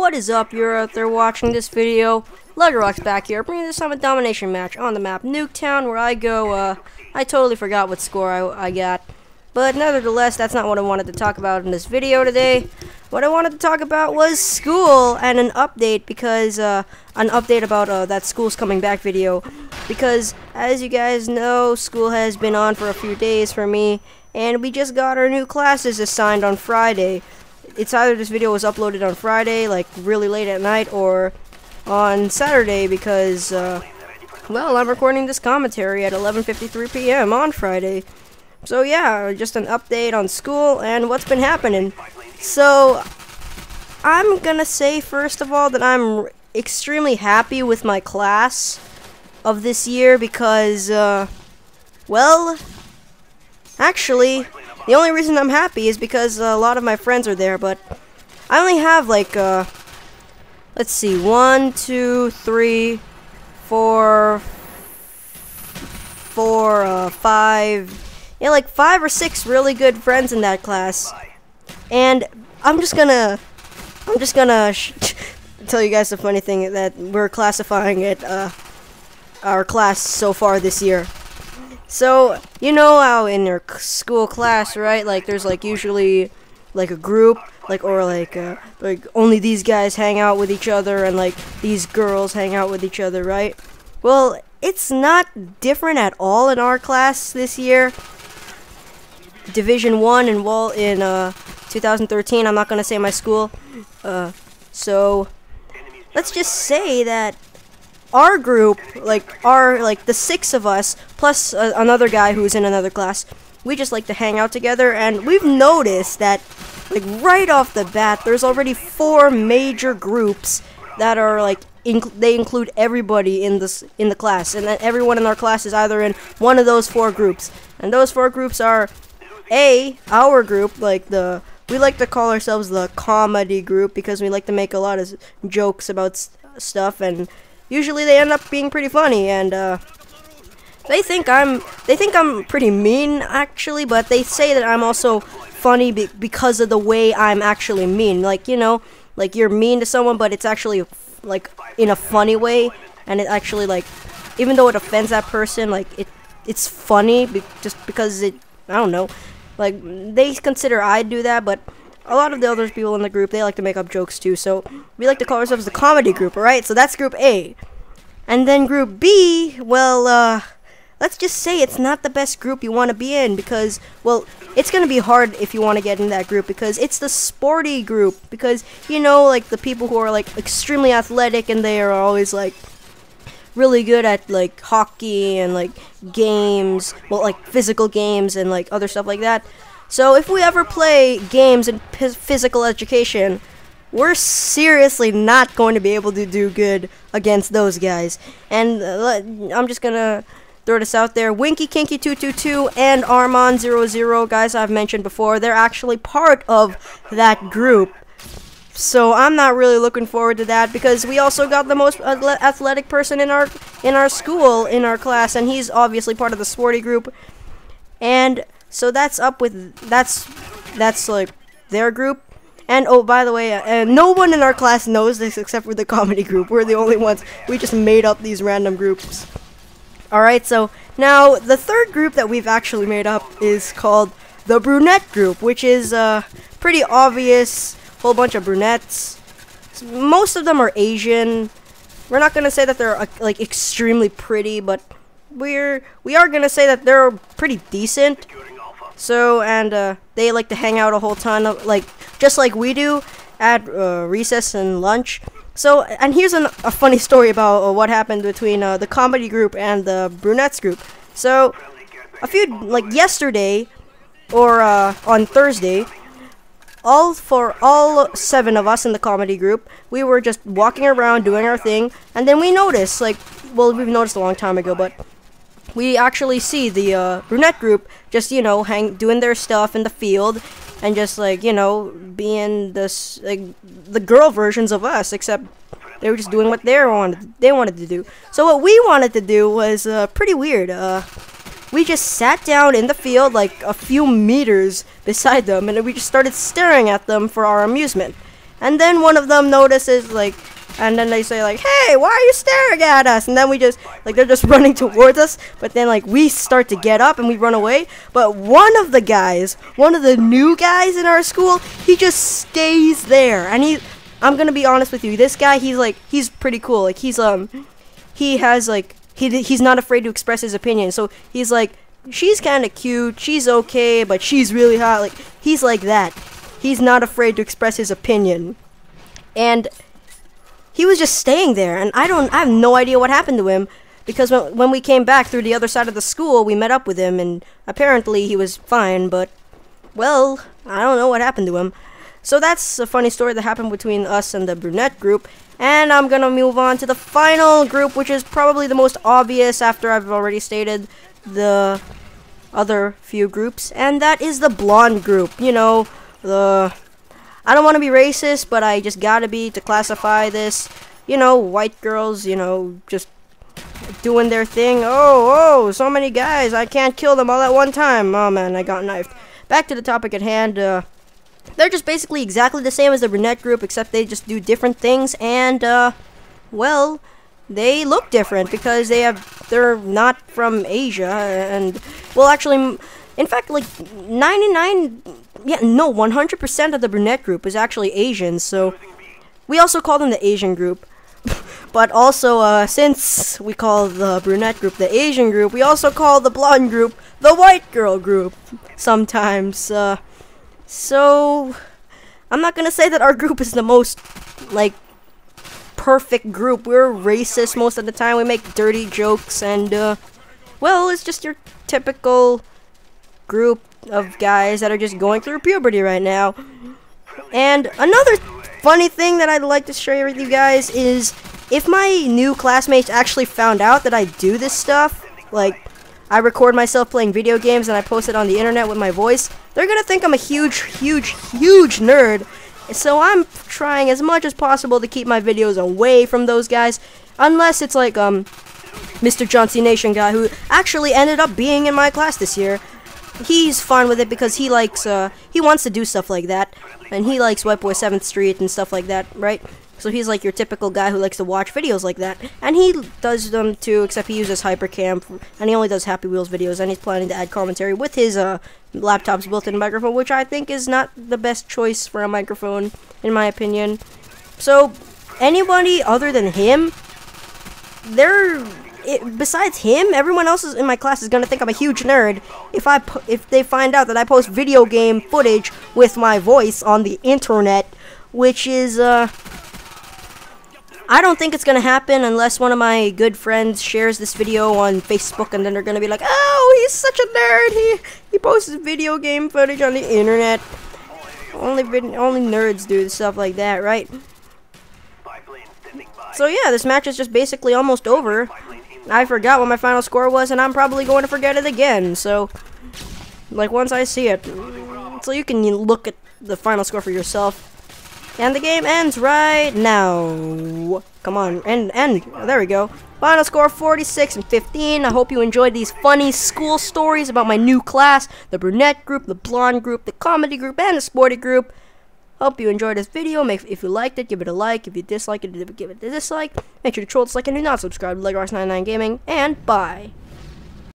What is up? You're out there watching this video. Legrock's back here, bringing this time a domination match on the map Nuketown, where I go, I totally forgot what score I got. But nevertheless, that's not what I wanted to talk about in this video today. What I wanted to talk about was school and an update, because, an update about, that school's coming back video. Because, as you guys know, school has been on for a few days for me, and we just got our new classes assigned on Friday. It's either this video was uploaded on Friday, like really late at night, or on Saturday, because, well, I'm recording this commentary at 11:53 p.m. on Friday. So yeah, just an update on school and what's been happening. So, I'm gonna say first of all that I'm extremely happy with my class of this year because, well, actually, the only reason I'm happy is because a lot of my friends are there, but I only have like, let's see, 1, 2, 3, 4, 5, yeah, like 5 or 6 really good friends in that class. And I'm just gonna tell you guys the funny thing that we're classifying it, our class so far this year. So, you know how in your school class, right, like, there's, like, usually, like, a group, like, or, like, only these guys hang out with each other, and, like, these girls hang out with each other, right? Well, it's not different at all in our class this year. Division 1 in 2013, I'm not gonna say my school, so, let's just say that our group, like the 6 of us, plus another guy who's in another class, we just like to hang out together, and we've noticed that, like, right off the bat, there's already 4 major groups that are, like, they include everybody in the class, and then everyone in our class is either in one of those 4 groups, and those 4 groups are, our group, like, we like to call ourselves the comedy group, because we like to make a lot of jokes about stuff, and usually they end up being pretty funny, and they think I'm pretty mean, actually, but they say that I'm also funny because of the way I'm actually mean. Like, you know, like, you're mean to someone, but it's actually, like, in a funny way, and it actually, like, even though it offends that person, like, it's funny just because I don't know, like, they consider I do that, but a lot of the other people in the group, they like to make up jokes too, so we like to call ourselves the comedy group, alright? So that's group A. And then group B, well, let's just say it's not the best group you want to be in, because, well, it's going to be hard if you want to get in that group, because it's the sporty group, because, you know, like, the people who are, like, extremely athletic, and they are always, like, really good at, like, hockey and, like, games, well, like, physical games and, like, other stuff like that. So if we ever play games in physical education, we're seriously not going to be able to do good against those guys. And I'm just gonna throw this out there. Winky Kinky 222 and Armon00, guys I've mentioned before, they're actually part of that group. So I'm not really looking forward to that, because we also got the most athletic person in our school, in our class, and he's obviously part of the sporty group. And so that's like their group. And oh, by the way, no one in our class knows this except for the comedy group. We're the only ones. We just made up these random groups. Alright, so now the third group that we've actually made up is called the Brunette group, which is pretty obvious. Whole bunch of brunettes. Most of them are Asian. We're not gonna say that they're like extremely pretty, but we are gonna say that they're pretty decent. So, and they like to hang out a whole ton of, like, just like we do at recess and lunch. So, and here's a funny story about what happened between the comedy group and the brunettes group. So, like yesterday, or on Thursday, all 7 of us in the comedy group, we were just walking around doing our thing, and then we noticed, like, well, we've noticed a long time ago, but we actually see the brunette group just, you know, doing their stuff in the field, and just, like, you know, being this, like, the girl versions of us, except they were just doing what they wanted to do. So what we wanted to do was pretty weird. We just sat down in the field, like a few meters beside them, and we just started staring at them for our amusement. And then one of them notices, like, and then they say, like, hey, why are you staring at us? And then we just, like, they're just running towards us. But then, like, we start to get up and we run away. But one of the guys, one of the new guys in our school, he just stays there. And I'm gonna be honest with you, this guy, he's pretty cool. Like, he's not afraid to express his opinion. So he's like, she's kind of cute, she's okay, but she's really hot. Like, he's like that. He's not afraid to express his opinion. And he was just staying there, and I have no idea what happened to him, because when we came back through the other side of the school, we met up with him, and apparently he was fine, but, well, I don't know what happened to him. So that's a funny story that happened between us and the Brunette group, and I'm gonna move on to the final group, which is probably the most obvious after I've already stated the other few groups, and that is the blonde group. You know, I don't want to be racist, but I just gotta be to classify this. You know, white girls, you know, just doing their thing. Oh, so many guys, I can't kill them all at one time. Oh man, I got knifed. Back to the topic at hand. They're just basically exactly the same as the Brunette group, except they just do different things, and well, they look different because they're not from Asia, and, well, actually, in fact, like 100% of the Brunette group is actually Asian, so we also call them the Asian group. But also, since we call the Brunette group the Asian group, we also call the blonde group the white girl group sometimes. So, I'm not gonna say that our group is the most, like, perfect group. We're racist most of the time. We make dirty jokes, and, well, it's just your typical group of guys that are just going through puberty right now. And another funny thing that I'd like to share with you guys is, if my new classmates actually found out that I do this stuff, like, I record myself playing video games and I post it on the internet with my voice, they're gonna think I'm a huge nerd. So I'm trying as much as possible to keep my videos away from those guys, unless it's like Mr. John C. Nation guy, who actually ended up being in my class this year. He's fine with it because he likes he wants to do stuff like that, and he likes White Boy 7th Street and stuff like that, right? So he's like your typical guy who likes to watch videos like that, and he does them too, except he uses Hypercam, and he only does Happy Wheels videos, and he's planning to add commentary with his laptop's built-in microphone, which I think is not the best choice for a microphone, in my opinion. So anybody other than him, besides him, everyone else in my class is gonna think I'm a huge nerd if they find out that I post video game footage with my voice on the internet, which is I don't think it's gonna happen unless one of my good friends shares this video on Facebook, and then they're gonna be like, oh, he's such a nerd, he posts video game footage on the internet. Only nerds do stuff like that, right? So yeah, this match is just basically almost over. I forgot what my final score was, and I'm probably going to forget it again, so, like, once I see it. So you can look at the final score for yourself. And the game ends right now. Come on, end. There we go. Final score 46-15. I hope you enjoyed these funny school stories about my new class, the Brunette group, the blonde group, the comedy group, and the sporty group. Hope you enjoyed this video. If you liked it, give it a like. If you dislike it, give it a dislike. Make sure to troll, dislike, and do not subscribe to LegoRox99 Gaming. And bye.